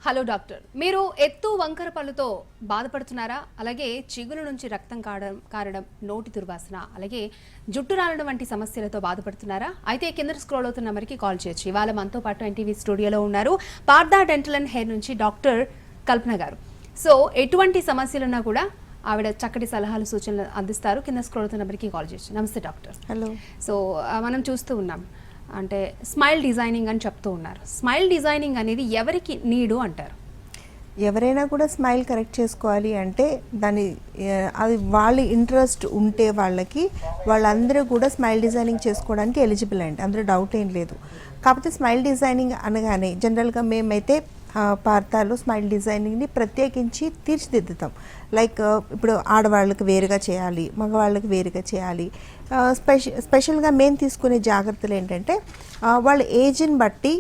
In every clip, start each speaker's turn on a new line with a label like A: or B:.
A: Hello doctor, మీరు ఎత్తు వంకర పళ్ళుతో బాధపడుతున్నారా? అలాగే చిగురు నుంచి రక్తం కారడం, నోటి దుర్వాసన, అలాగే జుట్టు రాలడం వంటి సమస్యలతో బాధపడుతున్నారా? అయితే కింద స్క్రోల్ అవుతున్న నెంబర్కి కాల్ చేయొచ్చు. ఇవాళ మనతో పాటు ఎన్టీవీ స్టూడియోలో ఉన్నారు పార్థా డెంటల్ అండ్ హెయిర్ నుంచి డాక్టర్ కల్పన గారు. సో ఎటువంటి సమస్యలున్నా కూడా ఆవిడ చక్కటి సలహాలు సూచనలు అందిస్తారు. కింద స్క్రోల్ అవుతున్న నెంబర్కి కాల్ చేయొచ్చు. నమస్తే డాక్టర్.
B: హలో.
A: సో మనం చూస్తూ ఉన్నాం, అంటే స్మైల్ డిజైనింగ్ అని చెప్తూ ఉన్నారు. స్మైల్ డిజైనింగ్ అనేది ఎవరికి నీడు అంటారు?
B: ఎవరైనా కూడా స్మైల్ కరెక్ట్ చేసుకోవాలి అంటే అది వాళ్ళ ఇంట్రెస్ట్ ఉంటే వాళ్ళందరూ కూడా స్మైల్ డిజైనింగ్ చేసుకోవడానికి ఎలిజిబుల్ అండి, అందులో డౌట్ ఏం లేదు. కాకపోతే స్మైల్ డిజైనింగ్ అనగానే జనరల్గా మేమైతే పార్థాలో స్మైల్ డిజైనింగ్ని ప్రత్యేకించి తీర్చిదిద్దుతాం. లైక్ ఇప్పుడు ఆడవాళ్ళకి వేరుగా చేయాలి, మగవాళ్ళకి వేరుగా చేయాలి. స్పెషల్గా మేము తీసుకునే జాగ్రత్తలు ఏంటంటే వాళ్ళ ఏజ్ని బట్టి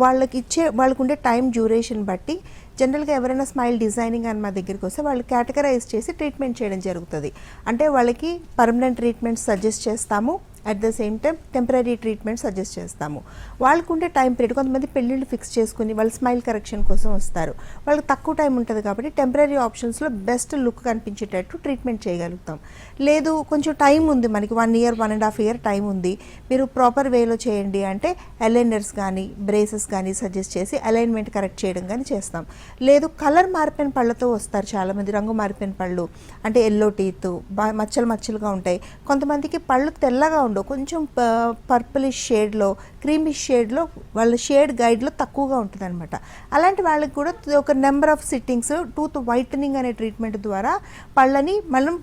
B: వాళ్ళకు ఉండే టైం డ్యూరేషన్ బట్టి జనరల్గా ఎవరైనా స్మైల్ డిజైనింగ్ అని మా దగ్గరికి వస్తే వాళ్ళు కేటగరైజ్ చేసి ట్రీట్మెంట్ చేయడం జరుగుతుంది. అంటే వాళ్ళకి పర్మనెంట్ ట్రీట్మెంట్ సజెస్ట్ చేస్తాము, at the same time temporary treatment suggest చేస్తాము. వాళ్ళకు ఉండే టైం పీరియడ్, కొంతమంది పెళ్ళిళ్ళు ఫిక్స్ చేసుకుని వాళ్ళు స్మైల్ కరెక్షన్ కోసం వస్తారు, వాళ్ళకి తక్కువ టైం ఉంటుంది కాబట్టి టెంపరీ ఆప్షన్స్లో బెస్ట్ లుక్ కనిపించేటట్టు ట్రీట్మెంట్ చేయగలుగుతాం. లేదు కొంచెం టైం ఉంది, మనకి 1 year 1.5 year టైం ఉంది, మీరు ప్రాపర్ వేలో చేయండి అంటే అలైనర్స్ కానీ బ్రేసెస్ కానీ సజెస్ట్ చేసి అలైన్మెంట్ కరెక్ట్ చేయడం కానీ చేస్తాం. లేదు కలర్ మారిపోయిన పళ్ళతో వస్తారు చాలామంది, రంగు మారిపోయిన పళ్ళు అంటే ఎల్లో టీత్, మచ్చలుగా ఉంటాయి. కొంతమందికి పళ్ళు తెల్లగా ఉండవు, కొంచెం పర్పులిష్ షేడ్లో, క్రీమిష్ షేడ్లో, వాళ్ళ షేడ్ గైడ్లో తక్కువగా ఉంటుంది అనమాట. అలాంటి వాళ్ళకి కూడా ఒక number of sittings tooth whitening అనే ట్రీట్మెంట్ ద్వారా పళ్ళని మనం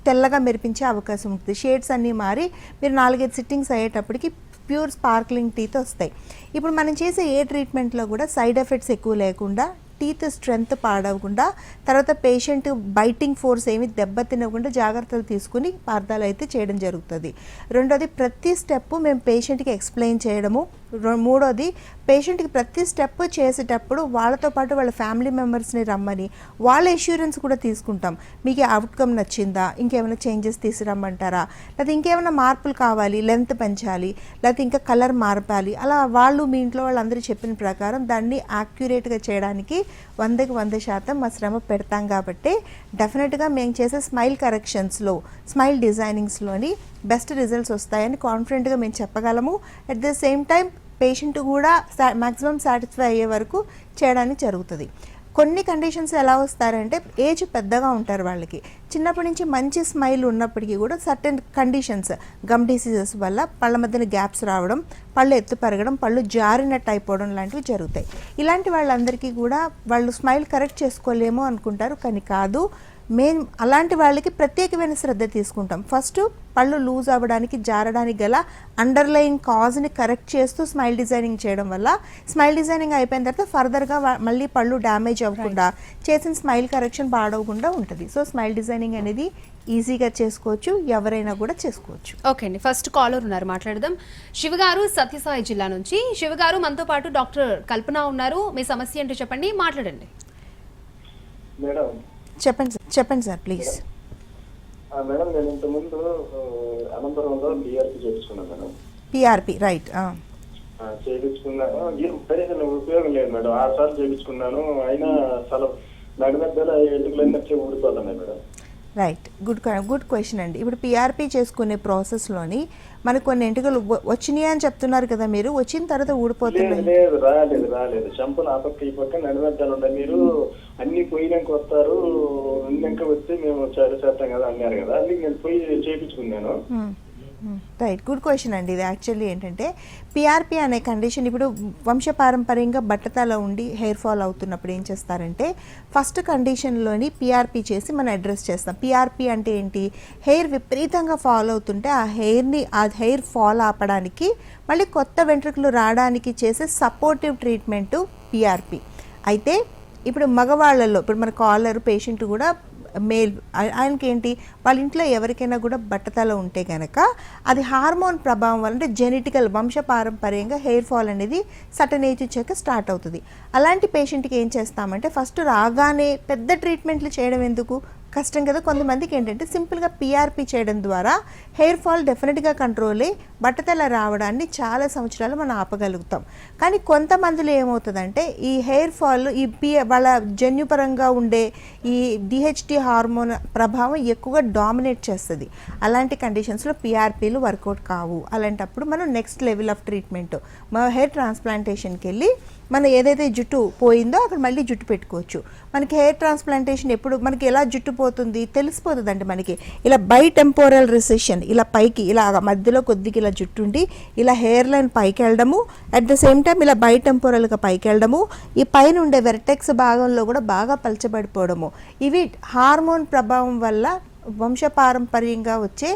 B: తెల్లగా మెరిపించే అవకాశం ఉంటుంది. షేడ్స్ అన్నీ మారి మీరు 4-5 సిట్టింగ్స్ అయ్యేటప్పటికి ప్యూర్ స్పార్క్లింగ్ టీత్ వస్తాయి. ఇప్పుడు మనం చేసే ఏ ట్రీట్మెంట్లో కూడా సైడ్ ఎఫెక్ట్స్ ఎక్కువ లేకుండా, టీత్ స్ట్రెంగ్త్ పాడవకుండా, తర్వాత పేషెంట్ బైటింగ్ ఫోర్స్ ఏమి దెబ్బతినకుండా జాగ్రత్తలు తీసుకుని పార్థాలు అయితే చేయడం జరుగుతుంది. రెండోది ప్రతి స్టెప్ మేము పేషెంట్కి ఎక్స్ప్లెయిన్ చేయడము. మూడోది పేషెంట్కి ప్రతి స్టెప్ చేసేటప్పుడు వాళ్ళతో పాటు వాళ్ళ ఫ్యామిలీ మెంబర్స్ని రమ్మని వాళ్ళ ఎష్యూరెన్స్ కూడా తీసుకుంటాం. మీకు అవుట్కమ్ నచ్చిందా, ఇంకేమైనా చేంజెస్ తీసుకురమ్మంటారా, లేకపోతే ఇంకేమైనా మార్పులు కావాలి, లెంత్ పెంచాలి, లేకపోతే ఇంకా కలర్ మార్పాలి, అలా వాళ్ళు మీ ఇంట్లో వాళ్ళందరూ చెప్పిన ప్రకారం దాన్ని యాక్యురేట్గా చేయడానికి 100కి 100% మా శ్రమ పెడతాం. కాబట్టి డెఫినెట్గా మేము చేసే స్మైల్ కరెక్షన్స్లో, స్మైల్ డిజైనింగ్స్లోని బెస్ట్ రిజల్ట్స్ వస్తాయని కాన్ఫిడెంట్గా మేము చెప్పగలము. At the same time patient కూడా మ్యాక్సిమం సాటిస్ఫై అయ్యే వరకు చేయడానికి జరుగుతుంది. కొన్ని కండిషన్స్ ఎలా వస్తారంటే ఏజ్ పెద్దగా ఉంటారు, వాళ్ళకి చిన్నప్పటి నుంచి మంచి స్మైల్ ఉన్నప్పటికీ కూడా సర్టెన్ కండిషన్స్, గమ్ డిసీజెస్ వల్ల పళ్ళ మధ్యన గ్యాప్స్ రావడం, పళ్ళు ఎత్తు పెరగడం, పళ్ళు జారినట్టు అయిపోవడం లాంటివి జరుగుతాయి. ఇలాంటి వాళ్ళందరికీ కూడా వాళ్ళు స్మైల్ కరెక్ట్ చేసుకోలేమో అనుకుంటారు, కానీ కాదు. మేము అలాంటి వాళ్ళకి ప్రత్యేకమైన శ్రద్ధ తీసుకుంటాం. ఫస్ట్ పళ్ళు లూజ్ అవ్వడానికి, జారడానికి గల అండర్లైన్ కాజ్ని కరెక్ట్ చేస్తూ స్మైల్ డిజైనింగ్ చేయడం వల్ల స్మైల్ డిజైనింగ్ అయిపోయిన తర్వాత ఫర్దర్గా మళ్ళీ పళ్ళు డ్యామేజ్ అవ్వకుండా, చేసిన స్మైల్ కరెక్షన్ పాడవకుండా ఉంటుంది. సో స్మైల్ డిజైనింగ్ అనేది ఈజీగా చేసుకోవచ్చు, ఎవరైనా కూడా చేసుకోవచ్చు.
A: ఓకే అండి, ఫస్ట్ కాలర్ ఉన్నారు, మాట్లాడదాం. శివగారు సత్యసాయి జిల్లా నుంచి. శివగారు, మనతో పాటు డాక్టర్ కల్పన ఉన్నారు. మీ సమస్య ఏంటో చెప్పండి, మాట్లాడండి.
B: చెప్పండి సార్ ప్లీజ్.
C: మేడం, నేను ఇంతకుముందు అనంతపురంలో పిఆర్పి చేయించుకున్నాను మేడం.
B: PRP right.
C: చేయించుకున్నాను, ప్రయోజనం ఉపయోగం లేదు మేడం. 6 సార్లు చేయించుకున్నాను, అయినా అసలు నడిమధ్యలో ఎటుకులన్నీ వచ్చి ఊడిపోతున్నాయి మేడం.
B: రైట్, గుడ్ క్వశ్చన్ అండి. ఇప్పుడు పిఆర్పి చేసుకునే ప్రాసెస్లోని మనకు కొన్ని ఎంటుకలు వచ్చినాయి అని చెప్తున్నారు కదా, మీరు వచ్చిన తర్వాత ఊడిపోతున్నాయి?
C: లేదు, రాలేదు. చంపలు ఆ పక్క ఈ పక్క నడిమధ్యలో ఉన్నాయి. మీరు అన్ని పోయినాక వస్తారు, అన్నాక వస్తే మేము చేస్తాం కదా అన్నారు కదా, అన్ని నేను పోయి చేయించుకున్నాను.
B: రైట్, గుడ్ క్వశ్చన్ అండి. ఇది యాక్చువల్లీ ఏంటంటే పిఆర్పి అనే కండిషన్ ఇప్పుడు వంశపారంపర్యంగా బట్టతల ఉండి హెయిర్ ఫాల్ అవుతున్నప్పుడు ఏం చేస్తారంటే ఫస్ట్ కండిషన్లోని పిఆర్పి చేసి మనం అడ్రస్ చేస్తాం. పిఆర్పి అంటే ఏంటి? హెయిర్ విపరీతంగా ఫాల్ అవుతుంటే ఆ హెయిర్ ఫాల్ ఆపడానికి, మళ్ళీ కొత్త వెంట్రుకలు రావడానికి చేసే సపోర్టివ్ ట్రీట్మెంటు పిఆర్పి. అయితే ఇప్పుడు మగవాళ్ళలో, ఇప్పుడు మన కాలర్ పేషెంట్ కూడా మేల్, ఆయనకి ఏంటి, వాళ్ళ ఇంట్లో ఎవరికైనా కూడా బట్టతల ఉంటే కనుక అది హార్మోన్ ప్రభావం వల్ల, అంటే జెనెటికల్ వంశపారంపర్యంగా హెయిర్ ఫాల్ అనేది సటన్ ఏజ్ వచ్చాక స్టార్ట్ అవుతుంది. అలాంటి పేషెంట్కి ఏం చేస్తామంటే ఫస్ట్ రాగానే పెద్ద ట్రీట్మెంట్లు చేయడం ఎందుకు, కష్టం కదా. కొంతమందికి ఏంటంటే సింపుల్గా పీఆర్పీ చేయడం ద్వారా హెయిర్ ఫాల్ డెఫినెట్గా కంట్రోల్ అయ్యి బట్టతల రావడాన్ని చాలా సంవత్సరాలు మనం ఆపగలుగుతాం. కానీ కొంతమందిలో ఏమవుతుందంటే ఈ హెయిర్ ఫాల్ ఈ వాళ్ళ జన్యుపరంగా ఉండే ఈ డిహెచ్టి హార్మోన్ ప్రభావం ఎక్కువగా డామినేట్ చేస్తుంది. అలాంటి కండిషన్స్లో పీఆర్పీలు వర్కౌట్ కావు. అలాంటప్పుడు మనం నెక్స్ట్ లెవెల్ ఆఫ్ ట్రీట్మెంట్ మన హెయిర్ ట్రాన్స్ప్లాంటేషన్కి వెళ్ళి మనం ఏదైతే జుట్టు పోయిందో అక్కడ మళ్ళీ జుట్టు పెట్టుకోవచ్చు. మనకి హెయిర్ ట్రాన్స్ప్లాంటేషన్ ఎప్పుడు మనకి ఎలా జుట్టు పోతుంది తెలిసిపోతుందండి. మనకి ఇలా బైటెంపోరల్ రిసెషన్ ఇలా పైకి ఇలా మధ్యలో కొద్దిగా ఇలా జుట్టు ఉండి ఇలా హెయిర్ లైన్ పైకి వెళ్ళడము, అట్ ద సేమ్ టైం ఇలా బైటెంపోరల్గా పైకి వెళ్ళడము, ఈ పైన ఉండే వెర్టెక్స్ భాగంలో కూడా బాగా పలచబడిపోవడము, ఇవి హార్మోన్ ప్రభావం వల్ల వంశపారంపర్యంగా వచ్చే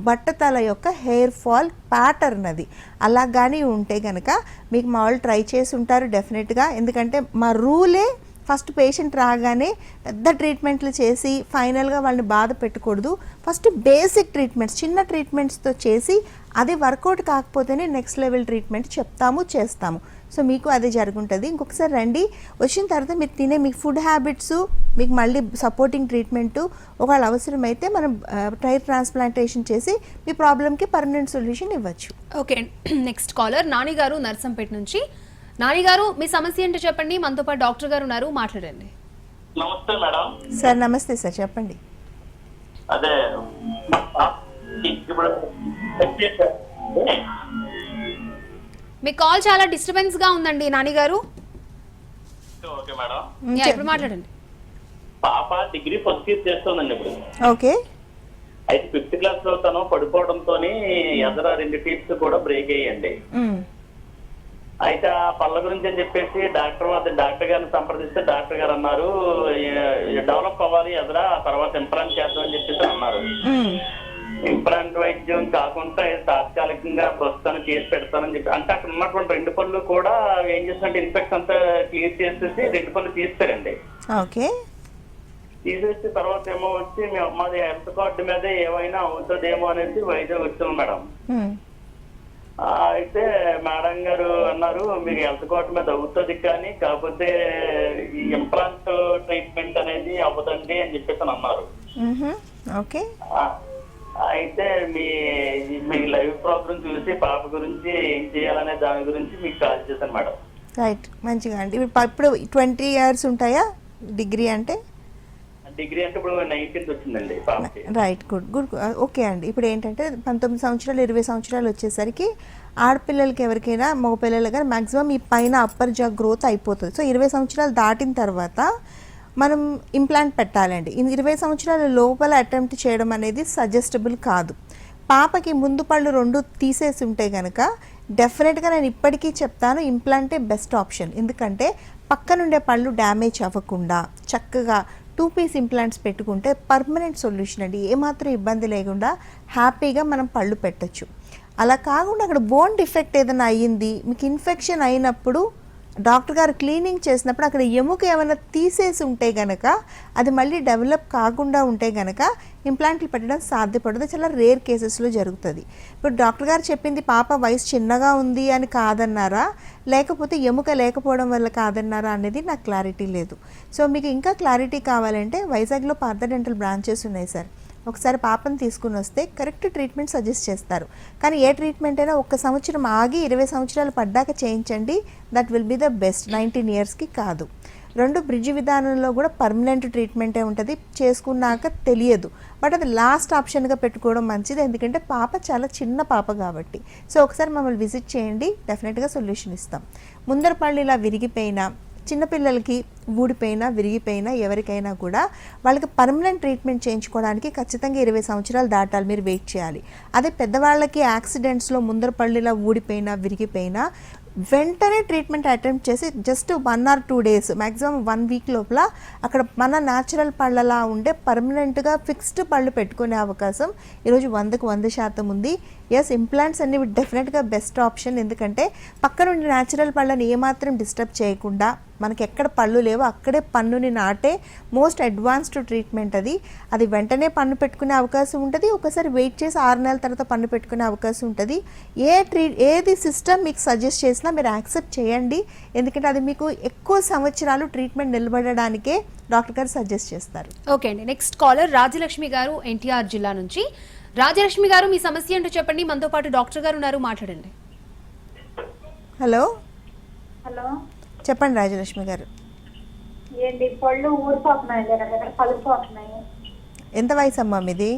B: బట్టతల యొక్క హెయిర్ ఫాల్ ప్యాటర్న్ అది. అలా కానీ ఉంటే కనుక మీకు మా వాళ్ళు ట్రై చేసి ఉంటారు డెఫినెట్గా. ఎందుకంటే మా రూలే ఫస్ట్ పేషెంట్ రాగానే పెద్ద ట్రీట్మెంట్లు చేసి ఫైనల్గా వాళ్ళని బాధ పెట్టకూడదు. ఫస్ట్ బేసిక్ ట్రీట్మెంట్స్ చిన్న ట్రీట్మెంట్స్తో చేసి అది వర్కౌట్ కాకపోతేనే నెక్స్ట్ లెవెల్ ట్రీట్మెంట్ చెప్తాము చేస్తాము. సో మీకు అదే జరుగుంటుంది. ఇంకొకసారి రండి, వచ్చిన తర్వాత మీరు తినే మీ ఫుడ్ హ్యాబిట్స్ మీకు మళ్ళీ సపోర్టింగ్ ట్రీట్మెంటు ఒకవేళ అవసరమైతే మనం హెయిర్ ట్రాన్స్ప్లాంటేషన్ చేసి మీ ప్రాబ్లమ్కి పర్మనెంట్ సొల్యూషన్ ఇవ్వచ్చు.
A: ఓకే, నెక్స్ట్ కాలర్ నాని గారు నర్సంపేట నుంచి. నాని గారు మీ సమస్య ఏంటో చెప్పండి, మనతో పాటు డాక్టర్ గారు ఉన్నారు, మాట్లాడండి.
D: నమస్తే మేడం.
B: సార్ నమస్తే సార్, చెప్పండి.
D: అదే ఇప్పుడు
A: మీ కాల్ చాలా డిస్టర్బెన్స్ గా ఉందండి నాని గారు.
D: ఓకే మేడం,
A: ఇప్పుడు మాట్లాడండి.
D: పాప డిగ్రీ ఫస్ట్ ఇయర్ చేస్తుందండి ఇప్పుడు.
B: ఓకే.
D: అయితే 5th క్లాస్ లో తను పడిపోవడంతో ఎదర 2 టీత్స్ కూడా బ్రేక్ అయ్యండి. అయితే ఆ పళ్ళ గురించి అని చెప్పేసి డాక్టర్ గారిని సంప్రదిస్తే డాక్టర్ గారు అన్నారు డెవలప్ అవ్వాలి ఎదర, తర్వాత ఇంప్లాంట్ చేద్దాం అని చెప్పేసి అన్నారు. ఇంప్లాంట్ వైద్యం కాకుండా తాత్కాలికంగా ప్రస్తుతాన్ని చేసి పెడతానని చెప్పి అంటే అక్కడ ఉన్నటువంటి 2 పళ్ళు కూడా ఏం చేస్తుంటే ఇన్ఫెక్షన్ అంతా క్లియర్ చేసేసి 2 పళ్ళు తీస్తారండి.
B: ఓకే.
D: తీసేసి తర్వాత ఏమో వచ్చి మాది హెల్త్ కార్డు మీద ఏమైనా అవుతుందేమో అనేసి వైద్యం వచ్చాం మేడం. అయితే మేడం గారు అన్నారు మీకు హెల్త్ కార్డు మీద అవుతుంది కానీ కాకపోతే ఈ ఇంప్లాంట్ ట్రీట్మెంట్ అనేది అవ్వదండి అని చెప్పేసి అన్నారు.
B: ఓకే.
D: అయితే మీ లైవ్ ప్రోగ్రామ్ చూసి పాప గురించి ఏం చేయాలనే దాని గురించి మీకు కాల్ చేశాను మేడం.
B: రైట్, మంచిగా అండి. ఇప్పుడు 20 years ఉంటాయా డిగ్రీ అంటే?
D: డిగ్రీ అంటే ఇప్పుడు 19th వచ్చిందండి పాపకి.
B: Right, good. ఓకే అండి. ఇప్పుడు ఏంటంటే 19 సంవత్సరాలు 20 సంవత్సరాలు వచ్చేసరికి ఆడపిల్లలకి ఎవరికైనా మగపిల్లలు కానీ మ్యాక్సిమం ఈ పైన అప్పర్ జా గ్రోత్ అయిపోతుంది. సో 20 సంవత్సరాలు దాటిన తర్వాత మనం ఇంప్లాంట్ పెట్టాలండి. 20 సంవత్సరాల లోపల అటెంప్ట్ చేయడం అనేది సజెస్టబుల్ కాదు. పాపకి ముందు పళ్ళు 2 తీసేసి ఉంటే కనుక డెఫినెట్గా నేను ఇప్పటికీ చెప్తాను ఇంప్లాంటే బెస్ట్ ఆప్షన్. ఎందుకంటే పక్కనుండే పళ్ళు డ్యామేజ్ అవ్వకుండా చక్కగా 2 piece ఇంప్లాంట్స్ పెట్టుకుంటే పర్మనెంట్ సొల్యూషన్ అండి. ఏమాత్రం ఇబ్బంది లేకుండా హ్యాపీగా మనం పళ్ళు పెట్టచ్చు. అలా కాకుండా అక్కడ బోన్ డిఫెక్ట్ ఏదైనా అయ్యింది, మీకు ఇన్ఫెక్షన్ అయినప్పుడు డాక్టర్ గారు క్లీనింగ్ చేసినప్పుడు అక్కడ ఎముక ఏమైనా తీసేసి ఉంటే గనక అది మళ్ళీ డెవలప్ కాకుండా ఉంటే గనక ఇంప్లాంట్లు పెట్టడం సాధ్యపడదు. చాలా రేర్ కేసెస్లో జరుగుతుంది. ఇప్పుడు డాక్టర్ గారు చెప్పింది పాప వయసు చిన్నగా ఉంది అని కాదన్నారా, లేకపోతే ఎముక లేకపోవడం వల్ల కాదన్నారా అనేది నాకు క్లారిటీ లేదు. సో మీకు ఇంకా క్లారిటీ కావాలంటే వైజాగ్లో పార్థ డెంటల్ బ్రాంచెస్ ఉన్నాయి సార్. ఒకసారి పాపను తీసుకుని వస్తే కరెక్ట్ ట్రీట్మెంట్ సజెస్ట్ చేస్తారు. కానీ ఏ ట్రీట్మెంట్ అయినా 1 సంవత్సరం ఆగి 20 సంవత్సరాలు పడ్డాక చేయించండి, that will be the best. 19 yearsకి కాదు. 2 బ్రిడ్జ్ విధానంలో కూడా పర్మనెంట్ ట్రీట్మెంటే ఉంటుంది. చేసుకున్నాక తెలియదు, బట్ అది లాస్ట్ ఆప్షన్గా పెట్టుకోవడం మంచిది. ఎందుకంటే పాప చాలా చిన్న పాప కాబట్టి. సో ఒకసారి మమ్మల్ని విజిట్ చేయండి, డెఫినెట్గా సొల్యూషన్ ఇస్తాం. ముందర పళ్ళు ఇలా విరిగిపోయినా, చిన్నపిల్లలకి ఊడిపోయినా విరిగిపోయినా ఎవరికైనా కూడా వాళ్ళకి పర్మనెంట్ ట్రీట్మెంట్ చేయించుకోవడానికి ఖచ్చితంగా 20 సంవత్సరాలు దాటాలి, మీరు వెయిట్ చేయాలి. అదే పెద్దవాళ్ళకి యాక్సిడెంట్స్లో ముందర పళ్ళు ఇలా ఊడిపోయినా విరిగిపోయినా వెంటనే ట్రీట్మెంట్ అటెంప్ట్ చేసి just 1 or 2 days maximum 1 week లోపల అక్కడ మన న్యాచురల్ పళ్ళలా ఉండే పర్మనెంట్గా ఫిక్స్డ్ పళ్ళు పెట్టుకునే అవకాశం ఈరోజు 100కు 100% ఉంది. ఎస్, ఇంప్లాంట్స్ అనేవి డెఫినెట్గా బెస్ట్ ఆప్షన్. ఎందుకంటే పక్కనుండి న్యాచురల్ పళ్ళని ఏమాత్రం డిస్టర్బ్ చేయకుండా మనకి ఎక్కడ పళ్ళు లేవో అక్కడే పన్నుని నాటే మోస్ట్ అడ్వాన్స్డ్ ట్రీట్మెంట్ అది. అది వెంటనే పన్ను పెట్టుకునే అవకాశం ఉంటుంది, ఒకసారి వెయిట్ చేసి 6 నెలల తర్వాత పన్ను పెట్టుకునే అవకాశం ఉంటుంది. ఏది సిస్టమ్ మీకు సజెస్ట్ చేసినా మీరు యాక్సెప్ట్ చేయండి, ఎందుకంటే అది మీకు ఎక్కువ సంవత్సరాలు ట్రీట్మెంట్ నిలబడడానికే డాక్టర్ గారు సజెస్ట్ చేస్తారు.
A: ఓకే అండి, నెక్స్ట్ కాలర్ రాజలక్ష్మి గారు ఎన్టీఆర్ జిల్లా నుంచి. రాజలక్ష్మి గారు మీ సమస్య ఏంటో చెప్పండి, మనతో పాటు డాక్టర్ గారు ఉన్నారు, మాట్లాడండి.
B: హలో
E: హలో,
B: చెప్పండి రాజలక్ష్మి గారు.
E: ఏంటి పళ్ళు ఊడిపోతున్నాయి, పలిపోతున్నాయి.
B: ఎంత వయసు అమ్మా మీది?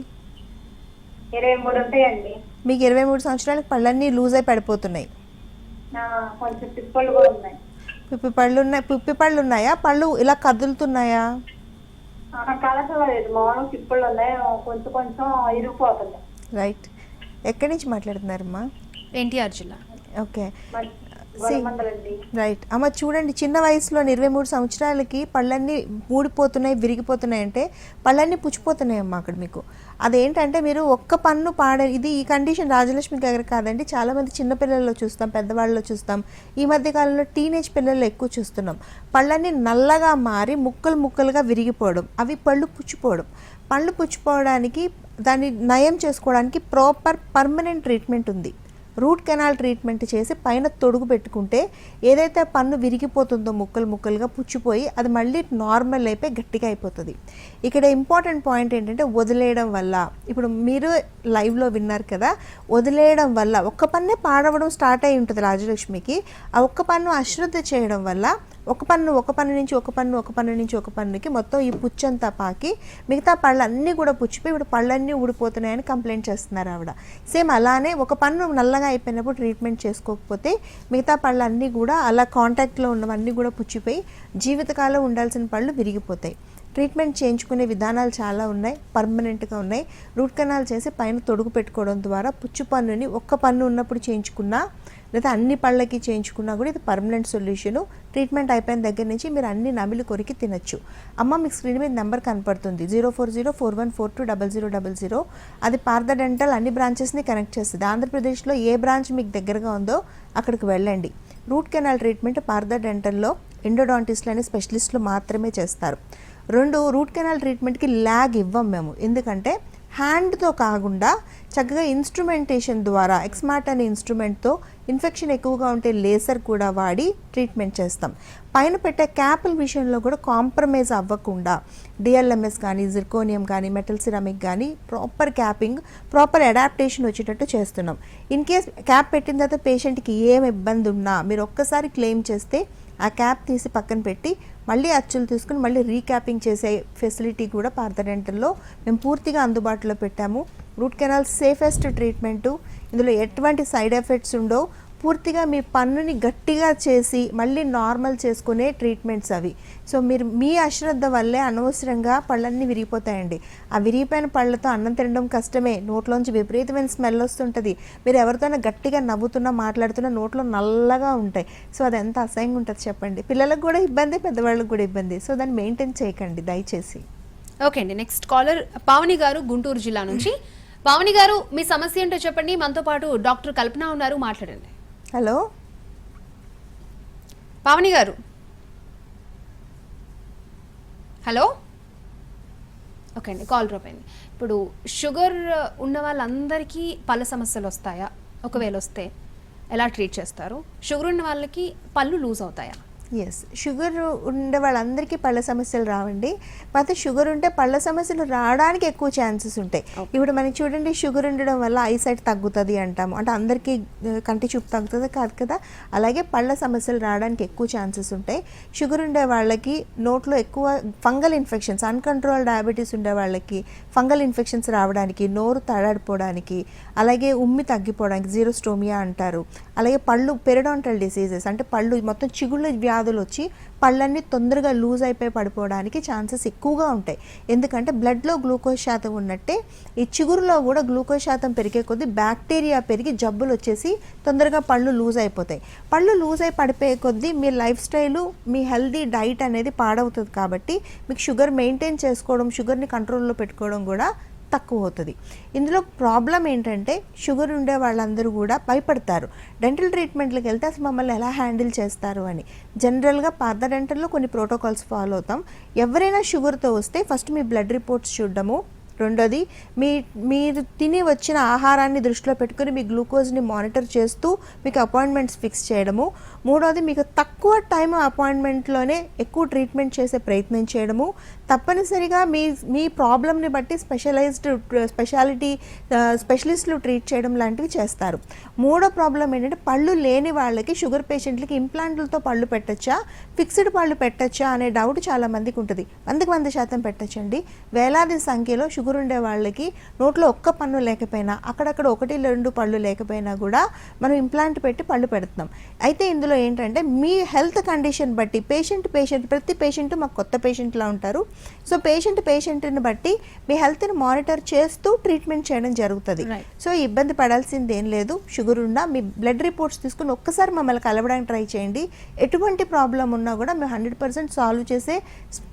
E: 23 ఉంటాయండి.
B: మీకు 23 సంవత్సరాలకు పళ్ళన్నీ లూజ్ అయి పడిపోతున్నాయి.
E: కొంచెం పిప్పళ్ళు కూడా ఉన్నాయి.
B: పిప్పి పళ్ళు ఉన్నాయా? పళ్ళు ఇలా కదులుతున్నాయా?
E: కలసలేదు, మామూలు పిప్పళ్ళు ఉన్నాయి, కొంచెం కొంచెం ఇరిగిపోతున్నాయి.
B: రైట్. ఎక్కడి నుంచి మాట్లాడుతున్నారమ్మా?
A: ఎన్టీఆర్ జిల్లా.
B: ఓకే
E: గొడమందలండి.
B: రైట్ అమ్మ, చూడండి, చిన్న వయసులో 23 సంవత్సరాలకి పళ్ళన్నీ ఊడిపోతున్నాయి, విరిగిపోతున్నాయి అంటే పళ్ళన్నీ పుచ్చిపోతున్నాయి అమ్మా అక్కడ మీకు. అదేంటంటే మీరు ఒక్క పన్ను ఇది ఈ కండిషన్ రాజలక్ష్మి గారు కాదండి, చాలామంది చిన్నపిల్లల్లో చూస్తాం, పెద్దవాళ్ళలో చూస్తాం, ఈ మధ్య కాలంలో టీనేజ్ పిల్లల్లో ఎక్కువ చూస్తున్నాం. పళ్ళన్నీ నల్లగా మారి ముక్కలు ముక్కలుగా విరిగిపోవడం, అవి పళ్ళు పుచ్చిపోవడం. పళ్ళు పుచ్చిపోవడానికి దాన్ని నయం చేసుకోవడానికి పర్మనెంట్ ట్రీట్మెంట్ ఉంది. రూట్ కెనాల్ ట్రీట్మెంట్ చేసి పైన తొడుగు పెట్టుకుంటే ఏదైతే పన్ను విరిగిపోతుందో ముక్కలు ముక్కలుగా పుచ్చిపోయి అది మళ్ళీ నార్మల్ అయిపోయి గట్టిగా అయిపోతుంది. ఇక్కడ ఇంపార్టెంట్ పాయింట్ ఏంటంటే వదిలేయడం వల్ల, ఇప్పుడు మీరు లైవ్లో విన్నారు కదా, వదిలేయడం వల్ల ఒక్క పన్నే పాడవడం స్టార్ట్ అయి ఉంటుంది రాజలక్ష్మికి. ఆ ఒక్క పన్ను అశ్రద్ధ చేయడం వల్ల ఒక పన్ను నుంచి ఒక పన్నుకి మొత్తం ఈ పుచ్చంతా పాకి మిగతా పళ్ళన్నీ కూడా పుచ్చిపోయి ఇప్పుడు పళ్ళన్నీ ఊడిపోతున్నాయని కంప్లైంట్ చేస్తున్నారు ఆవిడ. సేమ్ అలానే ఒక పన్ను నల్లగా అయిపోయినప్పుడు ట్రీట్మెంట్ చేసుకోకపోతే మిగతా పళ్ళన్నీ కూడా అలా కాంటాక్ట్లో ఉన్నవన్నీ కూడా పుచ్చిపోయి జీవితకాలం ఉండాల్సిన పళ్ళు విరిగిపోతాయి. ట్రీట్మెంట్ చేయించుకునే విధానాలు చాలా ఉన్నాయి, పర్మనెంట్గా ఉన్నాయి. రూట్ కెనాల్ చేసి పైన తొడుగు పెట్టుకోవడం ద్వారా పుచ్చు పన్నుని ఒక్క పన్ను ఉన్నప్పుడు చేయించుకున్నా లేదా అన్ని పళ్ళకి చేయించుకున్నా కూడా ఇది పర్మనెంట్ సొల్యూషను. ట్రీట్మెంట్ అయిపోయిన దగ్గర నుంచి మీరు అన్ని నమిలి కొరికి తినచ్చు. అమ్మ, మీకు స్క్రీన్ మీద నెంబర్ కనపడుతుంది 0404142000. అది పార్థ డెంటల్ అన్ని బ్రాంచెస్ని కనెక్ట్ చేస్తుంది. ఆంధ్రప్రదేశ్లో ఏ బ్రాంచ్ మీకు దగ్గరగా ఉందో అక్కడికి వెళ్ళండి. రూట్ కెనాల్ ట్రీట్మెంట్ పార్థ డెంటల్లో ఎండోడాంటిస్ట్లు అనే స్పెషలిస్టులు మాత్రమే చేస్తారు. రూట్ కెనాల్ ట్రీట్మెంట్కి ల్యాగ్ ఇవ్వం మేము, ఎందుకంటే హ్యాండ్తో కాకుండా చక్కగా ఇన్స్ట్రుమెంటేషన్ ద్వారా ఎక్స్మార్ట్ అనే ఇన్స్ట్రుమెంట్తో ఇన్ఫెక్షన్ ఎక్కువగా ఉంటే లేసర్ కూడా వాడి ట్రీట్మెంట్ చేస్తాం. పైన పెట్టే క్యాపుల విషయంలో కూడా కాంప్రమైజ్ అవ్వకుండా డిఎల్ఎంఎస్ కానీ, జిర్కోనియం కానీ, మెటల్ సిరామిక్ కానీ ప్రాపర్ క్యాపింగ్, ప్రాపర్ అడాప్టేషన్ వచ్చేటట్టు చేస్తున్నాం. ఇన్ కేస్ క్యాప్ పెట్టిన తర్వాత పేషెంట్కి ఏం ఇబ్బంది ఉన్నా మీరు ఒక్కసారి క్లెయిమ్ చేస్తే ఆ క్యాప్ తీసి పక్కన పెట్టి మళ్ళీ అచ్చులు తీసుకుని మళ్ళీ రీక్యాపింగ్ చేసే ఫెసిలిటీ కూడా పార్థ డెంటల్లో మేము పూర్తిగా అందుబాటులో పెట్టాము. రూట్ కెనాల్ సేఫెస్ట్ ట్రీట్మెంటు, ఇందులో ఎటువంటి సైడ్ ఎఫెక్ట్స్ ఉండవు. పూర్తిగా మీ పన్నుని గట్టిగా చేసి మళ్ళీ నార్మల్ చేసుకునే ట్రీట్మెంట్స్ అవి. సో మీరు మీ అశ్రద్ధ వల్లే అనవసరంగా పళ్ళన్నీ విరిగిపోతాయండి. ఆ విరిగిపోయిన పళ్ళతో అన్నం తినడం కష్టమే, నోట్లోంచి విపరీతమైన స్మెల్ వస్తుంటుంది. మీరు ఎవరితోనైనా గట్టిగా నవ్వుతున్నా మాట్లాడుతున్నా నోట్లో నల్లగా ఉంటాయి. సో అది ఎంత అసహ్యంగా ఉంటుంది చెప్పండి. పిల్లలకు కూడా ఇబ్బంది, పెద్దవాళ్ళకి కూడా ఇబ్బంది. సో దాన్ని మెయింటైన్ చేయకండి దయచేసి.
A: ఓకే అండి, నెక్స్ట్ కాలర్ పావని గారు గుంటూరు జిల్లా నుంచి. పావని గారు మీ సమస్య ఏంటో చెప్పండి, మనతో పాటు డాక్టర్ కల్పన ఉన్నారు, మాట్లాడండి.
B: హలో
A: పావని గారు. హలో. ఓకే అండి, కాల్ డ్రాప్ అయింది. ఇప్పుడు షుగర్ ఉన్న వాళ్ళందరికీ పళ్ళ సమస్యలు వస్తాయా? ఒకవేళ వస్తే ఎలా ట్రీట్ చేస్తారు? షుగర్ ఉన్న వాళ్ళకి పళ్ళు లూజ్ అవుతాయా?
B: ఎస్, షుగర్ ఉండే వాళ్ళందరికీ పళ్ళ సమస్యలు రావండి. అయితే షుగర్ ఉంటే పళ్ళ సమస్యలు రావడానికి ఎక్కువ ఛాన్సెస్ ఉంటాయి. ఇప్పుడు మనకి చూడండి, షుగర్ ఉండడం వల్ల ఐసైట్ తగ్గుతుంది అంటాము, అంటే అందరికీ కంటి చూపు తగ్గుతుంది కాదు కదా. అలాగే పళ్ళ సమస్యలు రావడానికి ఎక్కువ ఛాన్సెస్ ఉంటాయి. షుగర్ ఉండే వాళ్ళకి నోట్లో ఎక్కువ ఫంగల్ ఇన్ఫెక్షన్స్, అన్కంట్రోల్ డయాబెటీస్ ఉండే వాళ్ళకి ఫంగల్ ఇన్ఫెక్షన్స్ రావడానికి, నోరు తడాడిపోవడానికి, అలాగే ఉమ్మి తగ్గిపోవడానికి జీరోస్టోమియా అంటారు. అలాగే పళ్ళు పెరిడాంటల్ డిసీజెస్ అంటే పళ్ళు మొత్తం చిగుళ్ళ వ్యాధులు వచ్చి పళ్ళన్నీ తొందరగా లూజ్ అయిపోయి పడిపోవడానికి ఛాన్సెస్ ఎక్కువగా ఉంటాయి. ఎందుకంటే బ్లడ్లో గ్లూకోజ్ శాతం ఉన్నట్టే ఈ చిగురులో కూడా గ్లూకోజ్ శాతం పెరిగే కొద్దీ బ్యాక్టీరియా పెరిగి జబ్బులు వచ్చేసి తొందరగా పళ్ళు లూజ్ అయిపోతాయి. పళ్ళు లూజ్ అయి పడిపోయే కొద్దీ మీ లైఫ్ స్టైలు, మీ హెల్దీ డైట్ అనేది పాడవుతుంది. కాబట్టి మీకు షుగర్ మెయింటైన్ చేసుకోవడం, షుగర్ని కంట్రోల్లో పెట్టుకోవడం కూడా తక్కువ అవుతుంది. ఇందులో ప్రాబ్లం ఏంటంటే షుగర్ ఉండే వాళ్ళందరూ కూడా భయపడతారు డెంటల్ ట్రీట్మెంట్లకు వెళ్తే అసలు మమ్మల్ని ఎలా హ్యాండిల్ చేస్తారు అని. జనరల్గా పార్థ డెంటల్లో కొన్ని ప్రోటోకాల్స్ ఫాలో అవుతాం. ఎవరైనా షుగర్తో వస్తే ఫస్ట్ మీ బ్లడ్ రిపోర్ట్స్ చూడడము, రెండోది మీరు తిని వచ్చిన ఆహారాన్ని దృష్టిలో పెట్టుకుని మీ గ్లూకోజ్ని మానిటర్ చేస్తూ మీకు అపాయింట్మెంట్స్ ఫిక్స్ చేయడము, మూడోది మీకు తక్కువ టైం అపాయింట్మెంట్లోనే ఎక్కువ ట్రీట్మెంట్ చేసే ప్రయత్నం చేయడము, తప్పనిసరిగా మీ ప్రాబ్లమ్ని బట్టి స్పెషలిస్టులు ట్రీట్ చేయడం లాంటివి చేస్తారు. మూడో ప్రాబ్లం ఏంటంటే పళ్ళు లేని వాళ్ళకి, షుగర్ పేషెంట్లకి ఇంప్లాంట్లతో పళ్ళు పెట్టచ్చా, ఫిక్స్డ్ పళ్ళు పెట్టచ్చా అనే డౌట్ చాలా మందికి ఉంటుంది. 100% పెట్టచ్చండి. వేలాది సంఖ్యలో షుగర్ ఉండే వాళ్ళకి నోట్లో ఒక్క పన్ను లేకపోయినా, అక్కడక్కడ 1-2 పళ్ళు లేకపోయినా కూడా మనం ఇంప్లాంట్ పెట్టి పళ్ళు పెడుతున్నాం. అయితే ఇందులో ఏంటంటే మీ హెల్త్ కండిషన్ బట్టి ప్రతి పేషెంట్ మాకు కొత్త పేషెంట్లా ఉంటారు. సో పేషెంట్ని బట్టి మీ హెల్త్ని మానిటర్ చేస్తూ ట్రీట్మెంట్ చేయడం జరుగుతుంది. సో ఇబ్బంది పడాల్సింది ఏం లేదు. షుగర్ ఉన్నా మీ బ్లడ్ రిపోర్ట్స్ తీసుకుని ఒక్కసారి మమ్మల్ని కలవడానికి ట్రై చేయండి. ఎటువంటి ప్రాబ్లం ఉన్నా కూడా మేము 100% సాల్వ్ చేసే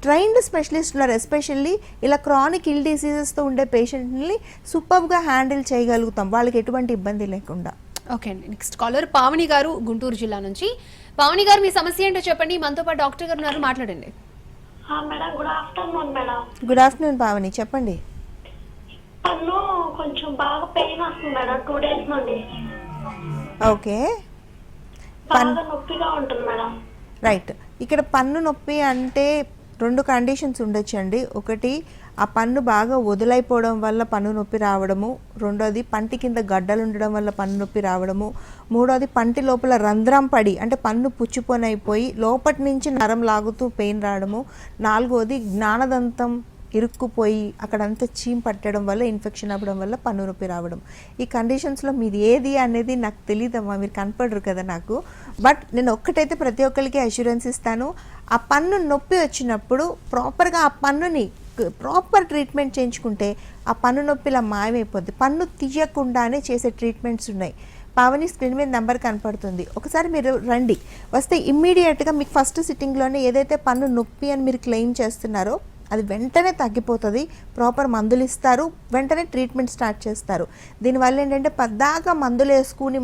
B: ట్రైన్డ్ స్పెషలిస్టులు, ఎస్పెషల్లీ ఇలా క్రానిక్ ఇల్ డిసీజెస్తో ఉండే పేషెంట్ని సూపర్గా హ్యాండిల్ చేయగలుగుతాం, వాళ్ళకి ఎటువంటి ఇబ్బంది లేకుండా.
A: ఓకే అండి. నెక్స్ట్ కాలర్ పావని గారు గుంటూరు జిల్లా నుంచి. పావని గారు మీ సమస్య ఏంటో చెప్పండి. మనతో పాటు డాక్టర్ గారు ఉన్నారు, మాట్లాడండి.
F: Madam good afternoon madam.
B: Good afternoon Pavani, చెప్పండి.
F: పన్ను కొంచెం బాగా పెయిన్ వస్తుంది మేడం 2 days నుండి.
B: ఓకే,
F: బాగా నొప్పిగా ఉంటుంది మేడం.
B: రైట్. ఇక్కడ పన్ను నొప్పి అంటే 2 కండిషన్స్ ఉండొచ్చండి. ఒకటి ఆ పన్ను బాగా వదులైపోవడం వల్ల పన్ను నొప్పి రావడము, రెండోది పంటి కింద గడ్డలు ఉండడం వల్ల పన్ను నొప్పి రావడము, మూడోది పంటి లోపల రంధ్రం పడి అంటే పన్ను పుచ్చిపోనైపోయి లోపటి నుంచి నరం లాగుతూ పెయిన్ రావడము, నాలుగోది జ్ఞానదంతం ఇరుక్కుపోయి అక్కడంతా చీమ్ పట్టడం వల్ల ఇన్ఫెక్షన్ అవ్వడం వల్ల పన్ను నొప్పి రావడం. ఈ కండిషన్స్లో మీది ఏది అనేది నాకు తెలియదమ్మా, మీరు కనపడరు కదా నాకు. బట్ నేను ఒక్కటైతే ప్రతి ఒక్కరికి అష్యూరెన్స్ ఇస్తాను, ఆ పన్ను నొప్పి వచ్చినప్పుడు ప్రాపర్గా ఆ పన్నుని ప్రాపర్ ట్రీట్మెంట్ చేయించుకుంటే ఆ పన్ను నొప్పి ఇలా మాయమైపోద్ది. పన్ను తీయకుండానే చేసే ట్రీట్మెంట్స్ ఉన్నాయి. పావని స్క్రీన్ మీద నెంబర్ కనపడుతుంది, ఒకసారి మీరు రండి. వస్తే ఇమ్మీడియట్గా మీకు ఫస్ట్ సిట్టింగ్లోనే ఏదైతే పన్ను నొప్పి అని మీరు క్లెయిమ్ చేస్తున్నారో అది వెంటనే తగ్గిపోతుంది. ప్రాపర్ మందులు ఇస్తారు, వెంటనే ట్రీట్మెంట్ స్టార్ట్ చేస్తారు. దీనివల్ల ఏంటంటే పద్దాకా మందులు వేసుకుని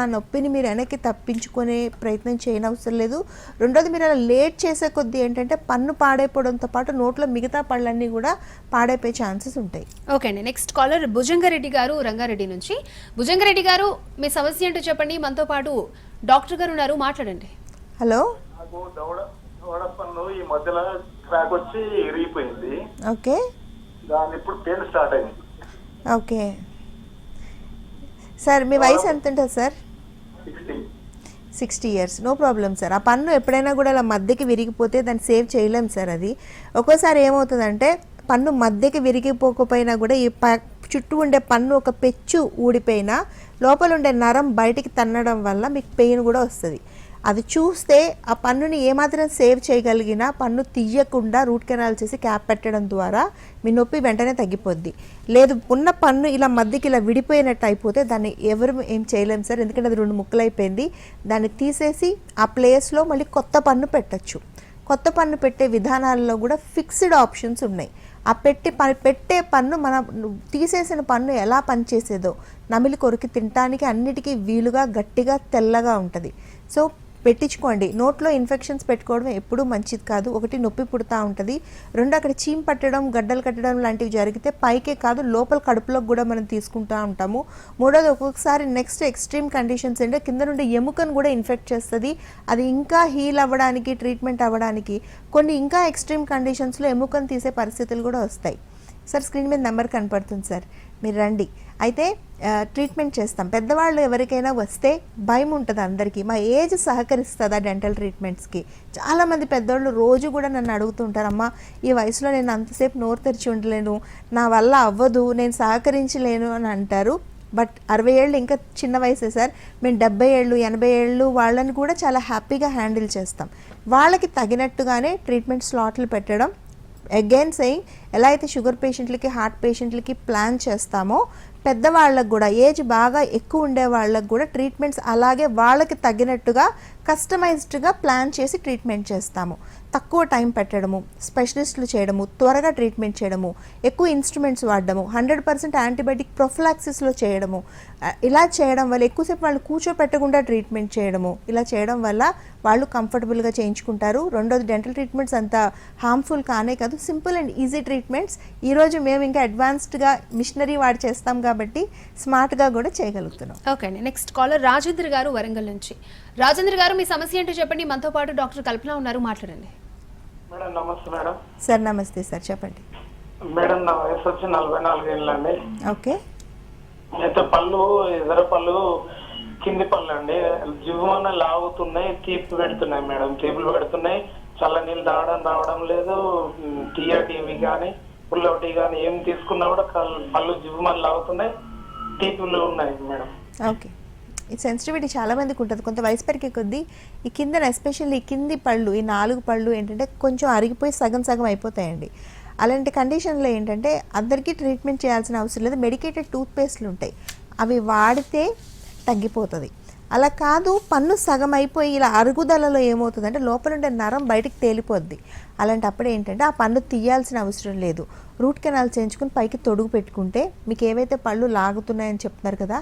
B: ఆ నొప్పిని మీరు వెనక్కి తప్పించుకునే ప్రయత్నం చేయనవసరం లేదు. రెండోది మీరు అలా లేట్ చేసే కొద్దీ ఏంటంటే పన్ను పాడైపోవడంతో పాటు నోట్లో మిగతా పళ్ళన్నీ కూడా పాడైపోయే ఛాన్సెస్ ఉంటాయి.
A: ఓకే అండి. నెక్స్ట్ కాలర్ భుజంగారెడ్డి గారు రంగారెడ్డి నుంచి. భుజంగారెడ్డి గారు మీ సమస్య ఏంటో చెప్పండి. మనతో పాటు డాక్టర్ గారు ఉన్నారు, మాట్లాడండి.
B: హలో.
C: పన్ను ఈ మధ్యలో క్రాక్ వచ్చి ఇరిగిపోయింది.
B: ఓకే,
C: దాని ఇప్పుడు పెయిన్ స్టార్ట్ అయింది.
B: ఓకే సార్, మీ వయసు ఎంత ఉంటుంది sir? 60 years. No problem sir. ఆ పన్ను ఎప్పుడైనా కూడా అలా మధ్యకి విరిగిపోతే దాన్ని సేవ్ చేయలేం సార్. అది ఒక్కోసారి ఏమవుతుందంటే పన్ను మధ్యకి విరిగిపోకపోయినా కూడా ఈ చుట్టూ ఉండే పన్ను ఒక పెచ్చు ఊడిపోయినా లోపల ఉండే నరం బయటికి తన్నడం వల్ల మీకు పెయిన్ కూడా వస్తుంది. అది చూస్తే ఆ పన్నుని ఏమాత్రం సేవ్ చేయగలిగినా పన్ను తీయకుండా రూట్ కెనాల్ చేసి క్యాప్ పెట్టడం ద్వారా మీ నొప్పి వెంటనే తగ్గిపోద్ది. లేదు ఉన్న పన్ను ఇలా మధ్యకి ఇలా విడిపోయినట్టు అయిపోతే దాన్ని ఎవరు ఏం చేయలేము సార్, ఎందుకంటే అది 2 ముక్కలు అయిపోయింది. దాన్ని తీసేసి ఆ ప్లేస్లో మళ్ళీ కొత్త పన్ను పెట్టచ్చు. కొత్త పన్ను పెట్టే విధానాల్లో కూడా ఫిక్స్డ్ ఆప్షన్స్ ఉన్నాయి. ఆ పెట్టే పన్ను మన తీసేసిన పన్ను ఎలా పనిచేసేదో నమిలి కొరికి తినడానికి అన్నిటికీ వీలుగా గట్టిగా తెల్లగా ఉంటుంది. సో పెట్టించుకోండి. నోట్లో ఇన్ఫెక్షన్స్ పెట్టుకోవడం ఎప్పుడూ మంచిది కాదు. ఒకటి నొప్పి పుడతా ఉంటుంది, రెండు అక్కడ చీమ్ పట్టడం గడ్డలు కట్టడం లాంటివి జరిగితే పైకే కాదు లోపల కడుపులోకి కూడా మనం తీసుకుంటూ ఉంటాము. మూడోది ఒక్కొక్కసారి నెక్స్ట్ ఎక్స్ట్రీమ్ కండిషన్స్ అంటే కింద నుండి ఎముకను కూడా ఇన్ఫెక్ట్ చేస్తుంది. అది ఇంకా హీల్ అవ్వడానికి ట్రీట్మెంట్ అవ్వడానికి కొన్ని ఇంకా ఎక్స్ట్రీమ్ కండిషన్స్లో ఎముకను తీసే పరిస్థితులు కూడా వస్తాయి. సార్ స్క్రీన్ మీద నెంబర్ కనపడుతుంది సార్, మీరు రండి. అయితే ట్రీట్మెంట్ చేస్తాం. పెద్దవాళ్ళు ఎవరికైనా వస్తే భయం ఉంటుంది అందరికీ, మా ఏజ్ సహకరిస్తుందా డెంటల్ ట్రీట్మెంట్స్కి. చాలామంది పెద్దవాళ్ళు రోజు కూడా నన్ను అడుగుతుంటారు, అమ్మా ఈ వయసులో నేను అంతసేపు నోరు తెరిచి ఉండలేను, నా వల్ల అవ్వదు, నేను సహకరించలేను అని అంటారు. బట్ 60 ఏళ్ళు ఇంకా చిన్న వయసే సార్. మేము 70 ఏళ్ళు 80 ఏళ్ళు వాళ్ళని కూడా చాలా హ్యాపీగా హ్యాండిల్ చేస్తాం. వాళ్ళకి తగినట్టుగానే ట్రీట్మెంట్ స్లాట్లు పెట్టడం. అగైన్ సెయింగ్ ఎలా అయితే షుగర్ పేషెంట్లకి హార్ట్ పేషెంట్లకి ప్లాన్ చేస్తామో పెద్దవాళ్ళకు కూడా ఏజ్ బాగా ఎక్కువ ఉండే వాళ్ళకు కూడా ట్రీట్మెంట్స్ అలాగే వాళ్ళకి తగినట్టుగా కస్టమైజ్డ్గా ప్లాన్ చేసి ట్రీట్మెంట్ చేస్తాము. తక్కువ టైం పెట్టడము, స్పెషలిస్టులు చేయడము, త్వరగా ట్రీట్మెంట్ చేయడము, ఎక్కువ ఇన్స్ట్రుమెంట్స్ వాడడము, 100% యాంటీబయాటిక్ ప్రొఫిలాక్సిస్లో చేయడము, ఇలా చేయడం వల్ల ఎక్కువసేపు వాళ్ళు కూర్చోపెట్టకుండా ట్రీట్మెంట్ చేయడము, ఇలా చేయడం వల్ల వాళ్ళు కంఫర్టబుల్గా చేయించుకుంటారు. రెండోది డెంటల్ ట్రీట్మెంట్స్ అంత హార్మ్ఫుల్ కానే కాదు, సింపుల్ అండ్ ఈజీ ట్రీట్మెంట్స్. ఈరోజు మేము ఇంకా అడ్వాన్స్డ్గా మిషనరీ వాడి చేస్తాం కాబట్టి స్మార్ట్గా కూడా చేయగలుగుతున్నాం.
A: ఓకే అండి, నెక్స్ట్ కాలర్ రాజేంద్ర గారు వరంగల్ నుంచి. రాజేంద్ర గారు మీ సమస్య ఏంటో చెప్పండి. మనతో పాటు డాక్టర్ కల్పన ఉన్నారు, మాట్లాడండి.
G: మేడం నమస్తే మేడం.
B: సార్ నమస్తే సార్, చెప్పండి.
G: మేడం నా వయసు వచ్చి 44 ఏళ్ళండి.
B: ఓకే.
G: అయితే పళ్ళు ఎదర పళ్ళు కింది పళ్ళు అండి జివ్వన లాగుతున్నాయి, తీపి పెడుతున్నాయి మేడం, తీపులు పెడుతున్నాయి. చల్ల నీళ్ళు రావడం లేదు. టీవీ కానీ పుల్ల టీ కానీ ఏం తీసుకున్నా కూడా పళ్ళు జివ్వన లాగుతున్నాయి, తీపులు ఉన్నాయి మేడం.
B: ఓకే, ఈ సెన్సిటివిటీ చాలా మందికి ఉంటుంది. కొంత వయసు పెరిగే కొద్దీ ఈ కింద ఎస్పెషల్లీ ఈ కింది పళ్ళు, ఈ 4 పళ్ళు ఏంటంటే కొంచెం అరిగిపోయి సగం సగం అయిపోతాయండి. అలాంటి కండిషన్లో ఏంటంటే అందరికీ ట్రీట్మెంట్ చేయాల్సిన అవసరం లేదు. మెడికేటెడ్ టూత్పేస్ట్లు ఉంటాయి, అవి వాడితే తగ్గిపోతుంది. అలా కాదు, పన్ను సగం అయిపోయి ఇలా అరుగుదలలో ఏమవుతుందంటే లోపల ఉండే నరం బయటికి తేలిపోద్ది. అలాంటప్పుడు ఏంటంటే ఆ పన్ను తీయాల్సిన అవసరం లేదు. రూట్ కెనాల్ చేయించుకుని పైకి తొడుగు పెట్టుకుంటే మీకు ఏవైతే పళ్ళు లాగుతున్నాయని చెప్తున్నారు కదా,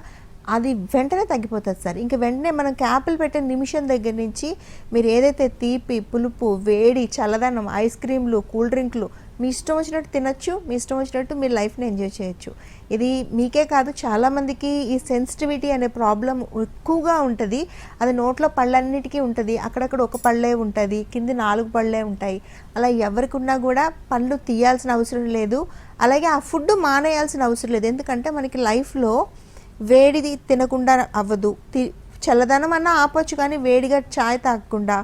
B: అది వెంటనే తగ్గిపోతుంది సార్. ఇంక వెంటనే మనం క్యాపులు పెట్టిన నిమిషం దగ్గర నుంచి మీరు ఏదైతే తీపి, పులుపు, వేడి, చల్లదనం, ఐస్ క్రీమ్లు, కూల్ డ్రింక్లు మీ ఇష్టం వచ్చినట్టు తినచ్చు, మీ ఇష్టం వచ్చినట్టు మీరు లైఫ్ని ఎంజాయ్ చేయొచ్చు. ఇది మీకే కాదు చాలామందికి ఈ సెన్సిటివిటీ అనే ప్రాబ్లం ఎక్కువగా ఉంటుంది. అది నోట్లో పళ్ళన్నిటికీ ఉంటుంది, అక్కడక్కడ ఒక పళ్ళే ఉంటుంది, కింది 4 పళ్ళే ఉంటాయి. అలా ఎవరికి ఉన్నా కూడా పళ్ళు తీయాల్సిన అవసరం లేదు. అలాగే ఆ ఫుడ్ మానేయాల్సిన అవసరం లేదు. ఎందుకంటే మనకి లైఫ్లో వేడిది తినకుండా అవ్వదు. చల్లదనం అన్నా ఆపొచ్చు, కానీ వేడిగా చాయ్ తాగకుండా,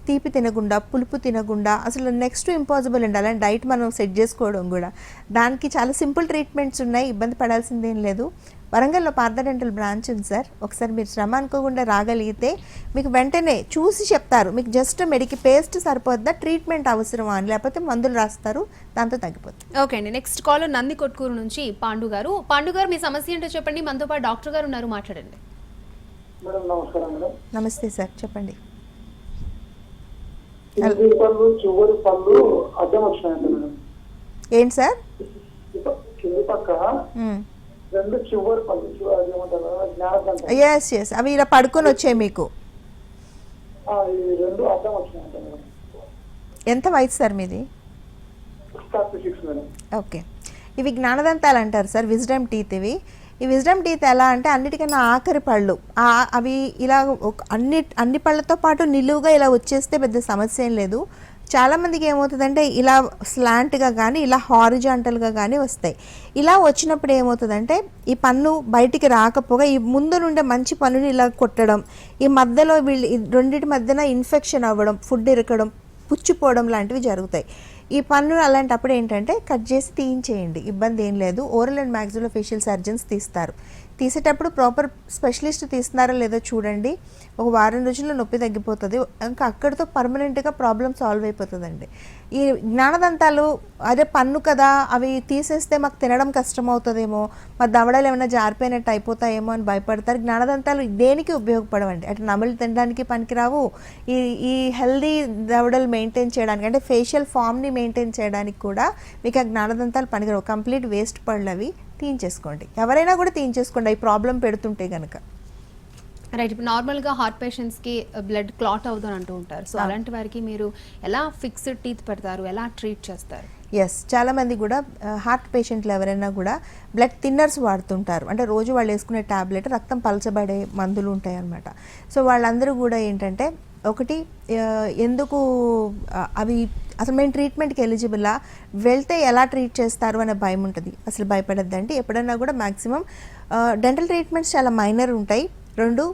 B: తీపి తినకుండా, పులుపు తినకుండా అసలు నెక్స్ట్ ఇంపాసిబుల్ అండి. అలాంటి డైట్ మనం సెట్ చేసుకోవడం కూడా. దానికి చాలా సింపుల్ ట్రీట్మెంట్స్ ఉన్నాయి, ఇబ్బంది పడాల్సిందేం లేదు. వరంగల్లో పార్థ డెంటల్ బ్రాంచ్ ఉంది సార్. ఒకసారి మీరు శ్రమ అనుకోకుండా రాగలిగితే మీకు వెంటనే చూసి చెప్తారు, మీకు జస్ట్ పేస్ట్ సరిపోద్దా, ట్రీట్మెంట్ అవసరమా అని, లేకపోతే మందులు రాస్తారు, దాంతో తగ్గిపోతుంది.
A: ఓకే అండి, నెక్స్ట్ కాలర్ నంది కొట్కూరు నుంచి పాండు గారు. పాండు గారు మీ సమస్య ఏంటో చెప్పండి. మనతో పాటు డాక్టర్ గారు ఉన్నారు, మాట్లాడండి.
G: మేడం నమస్కారం మేడం.
B: నమస్తే సార్, చెప్పండి.
G: కింది పళ్ళు చివరి పళ్ళు అడ్డం వచ్చినాయండి మేడం.
B: ఏంటి సార్?
G: కింది పక్క 2 చివరి పళ్ళు ఏమంటారు జ్ఞానదంతం,
B: ఎస్ అవి ఇలా పడుకొని వచ్చాయి మీకు.
G: ఈ 2 అడ్డం వచ్చినాయంట మేడం.
B: ఎంత వయసు సార్ మీది?
G: 36 మేడం.
B: ఓకే, ఇవి జ్ఞానదంతాలు అంటారు సార్, విజ్డమ్ టీత్. ఇవి ఈ విజ్డమ్ టీత్ ఎలా అంటే అన్నిటికన్నా ఆఖరి పళ్ళు. అవి ఇలా అన్ని పళ్ళతో పాటు నిలువుగా ఇలా వచ్చేస్తే పెద్ద సమస్య ఏం లేదు. చాలామందికి ఏమవుతుందంటే ఇలా స్లాంట్గా కానీ ఇలా హారిజాంటల్గా కానీ వస్తాయి. ఇలా వచ్చినప్పుడు ఏమవుతుందంటే ఈ పన్ను బయటికి రాకపోగా ఈ ముందు నుండే మంచి పన్నుని ఇలా కొట్టడం, ఈ మధ్యలో రెండింటి మధ్యన ఇన్ఫెక్షన్ అవ్వడం, ఫుడ్ ఇరకడం, పుచ్చిపోవడం లాంటివి జరుగుతాయి. ఈ పన్ను అలాంటప్పుడు ఏంటంటే కట్ చేసి తీయించేయండి, ఇబ్బంది ఏం లేదు. ఓరల్ అండ్ మ్యాక్సిలోఫేషియల్ సర్జన్స్ తీస్తారు. తీసేటప్పుడు ప్రాపర్ స్పెషలిస్ట్ తీస్తున్నారా లేదో చూడండి. ఒక వారం రోజుల్లో నొప్పి తగ్గిపోతుంది, ఇంకా అక్కడితో పర్మనెంట్గా ప్రాబ్లం సాల్వ్ అయిపోతుందండి. ఈ జ్ఞానదంతాలు అదే పన్ను కదా, అవి తీసేస్తే మాకు తినడం కష్టం అవుతుందేమో, మా దవడలు ఏమైనా జారిపోయినట్టు అయిపోతాయేమో అని భయపడతారు. జ్ఞానదంతాలు దేనికి ఉపయోగపడవండి, అంటే నమలు తినడానికి పనికిరావు. ఈ హెల్దీ దవడలు మెయింటైన్ చేయడానికి, అంటే ఫేషియల్ ఫామ్ని మెయింటైన్ చేయడానికి కూడా మీకు ఆ జ్ఞానదంతాలు పనికిరావు. కంప్లీట్ వేస్ట్ పళ్ళు అవి. తీయించేసుకోండి, ఎవరైనా కూడా తీయించేసుకోండి ఈ ప్రాబ్లం పెడుతుంటే కనుక.
A: రైట్, ఇప్పుడు నార్మల్గా హార్ట్ పేషెంట్స్కి బ్లడ్ క్లాట్ అవుతుందని అంటూ ఉంటారు. సో అలాంటి వారికి మీరు ఎలా ఫిక్స్డ్ టీత్ పెడతారు, ఎలా ట్రీట్ చేస్తారు?
B: ఎస్, చాలామంది కూడా హార్ట్ పేషెంట్లు ఎవరైనా కూడా బ్లడ్ థిన్నర్స్ వాడుతుంటారు. అంటే రోజు వాళ్ళు వేసుకునే ట్యాబ్లెట్ రక్తం పలచబడే మందులు ఉంటాయి అన్నమాట. సో వాళ్ళందరూ కూడా ఏంటంటే ఒకటి ఎందుకు అవి అసలు మేము ట్రీట్మెంట్కి ఎలిజిబుల్లా, వెళ్తే ఎలా ట్రీట్ చేస్తారు అనే భయం ఉంటుంది. అసలు భయపడద్దండి. ఎప్పుడైనా కూడా మ్యాక్సిమం డెంటల్ ట్రీట్మెంట్స్ చాలా మైనర్ ఉంటాయి. 2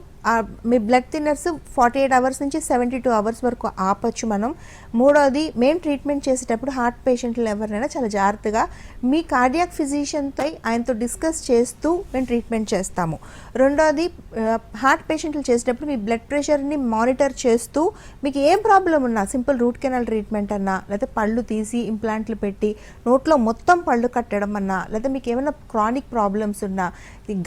B: మీ బ్లడ్ థిన్నర్స్ 48 అవర్స్ నుంచి 72 అవర్స్ వరకు ఆపచ్చు మనం. మూడోది మేము ట్రీట్మెంట్ చేసేటప్పుడు హార్ట్ పేషెంట్లు ఎవరినైనా చాలా జాగ్రత్తగా మీ కార్డియాక్ ఫిజిషియన్తో ఆయనతో డిస్కస్ చేస్తూ మేము ట్రీట్మెంట్ చేస్తాము. రెండోది హార్ట్ పేషెంట్లు చేసేటప్పుడు మీ బ్లడ్ ప్రెషర్ని మానిటర్ చేస్తూ మీకు ఏం ప్రాబ్లం ఉన్నా సింపుల్ రూట్ కెనాల్ ట్రీట్మెంట్ అన్నా, లేకపోతే పళ్ళు తీసి ఇంప్లాంట్లు పెట్టి నోట్లో మొత్తం పళ్ళు కట్టడం అన్నా, లేదా మీకు ఏమైనా క్రానిక్ ప్రాబ్లమ్స్ ఉన్నా,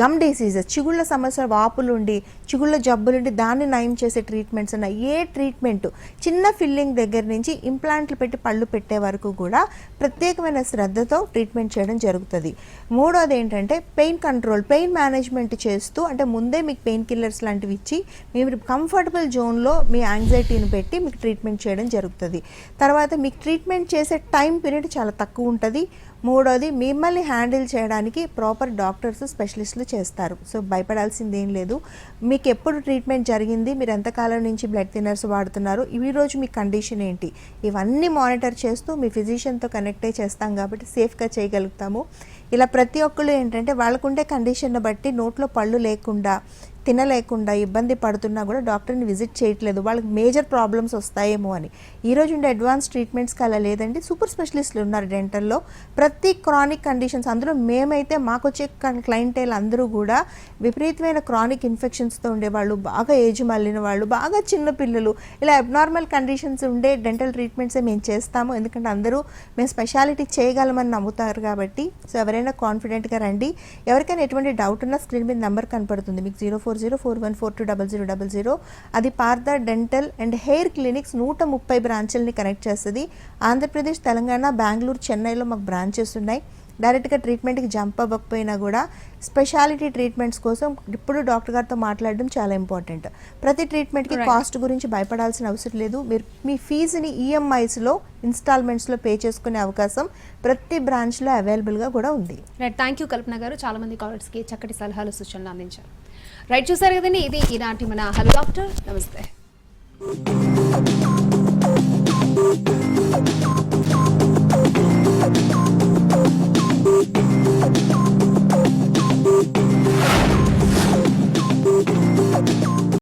B: గమ్ డిసీజెస్ చిగుళ్ళ సమస్య వాపులు ఉండి చిగుళ్ళ జబ్బులుండి దాన్ని నయం చేసే ట్రీట్మెంట్స్ అన్న ఏ ట్రీట్మెంట్ చిన్న ఫిల్లింగ్ దగ్గర నుంచి ఇంప్లాంట్లు పెట్టి పళ్ళు పెట్టే వరకు కూడా ప్రత్యేకమైన శ్రద్ధతో ట్రీట్మెంట్ చేయడం జరుగుతుంది. మూడోది ఏంటంటే పెయిన్ కంట్రోల్, పెయిన్ మేనేజ్మెంట్ చేస్తూ అంటే ముందే మీకు పెయిన్ కిల్లర్స్ లాంటివి ఇచ్చి మీరు కంఫర్టబుల్ జోన్లో మీ యాంగ్జైటీని పెట్టి మీకు ట్రీట్మెంట్ చేయడం జరుగుతుంది. తర్వాత మీకు ట్రీట్మెంట్ చేసే టైం పీరియడ్ చాలా తక్కువ ఉంటుంది. మూడోది మిమ్మల్ని హ్యాండిల్ చేయడానికి ప్రాపర్ డాక్టర్స్ స్పెషలిస్టులు చేస్తారు. సో భయపడాల్సింది ఏం లేదు. మీకు ఎప్పుడు ట్రీట్మెంట్ జరిగింది, మీరు ఎంతకాలం నుంచి బ్లడ్ థిన్నర్స్ వాడుతున్నారు, ఈరోజు మీ కండిషన్ ఏంటి, ఇవన్నీ మానిటర్ చేస్తూ మీ ఫిజిషియన్తో కనెక్ట్ అయ్యి చేస్తాం కాబట్టి సేఫ్గా చేయగలుగుతాము. ఇలా ప్రతి ఒక్కళ్ళు ఏంటంటే వాళ్ళకుండే కండిషన్ని బట్టి నోట్లో పళ్ళు లేకుండా తినలేకుండా ఇబ్బంది పడుతున్నా కూడా డాక్టర్ని విజిట్ చేయట్లేదు, వాళ్ళకి మేజర్ ప్రాబ్లమ్స్ వస్తాయేమో అని. ఈరోజు ఉండే అడ్వాన్స్ ట్రీట్మెంట్స్కి అలా లేదండి. సూపర్ స్పెషలిస్టులు ఉన్నారు డెంటల్లో. ప్రతి క్రానిక్ కండిషన్స్, అందులో మేమైతే మాకు వచ్చే క్లయింటైల్ అందరూ కూడా విపరీతమైన క్రానిక్ ఇన్ఫెక్షన్స్తో ఉండేవాళ్ళు, బాగా ఏజ్ మళ్ళిన వాళ్ళు, బాగా చిన్న పిల్లలు, ఇలా అబ్నార్మల్ కండిషన్స్ ఉండే డెంటల్ ట్రీట్మెంట్సే మేము చేస్తాము. ఎందుకంటే అందరూ మేము స్పెషాలిటీ చేయగలమని నమ్ముతారు కాబట్టి. సో ఎవరైనా కాన్ఫిడెంట్గా రండి. ఎవరికైనా ఎటువంటి డౌట్ ఉన్నా స్క్రీన్ మీద నెంబర్ కనపడుతుంది మీకు 0404142000. అది Partha dental and hair clinics 130 బ్రాంచుల్ని connect చేస్తుంది. ఆంధ్రప్రదేశ్, తెలంగాణ, బెంగళూరు, చెన్నైలో మాకు బ్రాంచెస్ ఉన్నాయి. డైరెక్ట్గా ట్రీట్మెంట్కి జంప్ అవ్వకపోయినా కూడా స్పెషాలిటీ ట్రీట్మెంట్స్ కోసం ఇప్పుడు డాక్టర్ గారితో మాట్లాడడం చాలా ఇంపార్టెంట్. ప్రతి ట్రీట్మెంట్కి కాస్ట్ గురించి భయపడాల్సిన అవసరం లేదు. మీరు మీ ఫీజుని ఈఎంఐస్లో ఇన్స్టాల్మెంట్స్లో పే చేసుకునే అవకాశం ప్రతి బ్రాంచ్లో అవైలబుల్గా కూడా ఉంది.
A: రైట్, థ్యాంక్ యూ కల్పన గారు. చాలా మంది కాలర్స్కి చక్కటి సలహాలు సూచనలు అందించారు. రైట్, చూసారు కదండి, ఇది ఈనాటి మన హలో డాక్టర్. నమస్తే.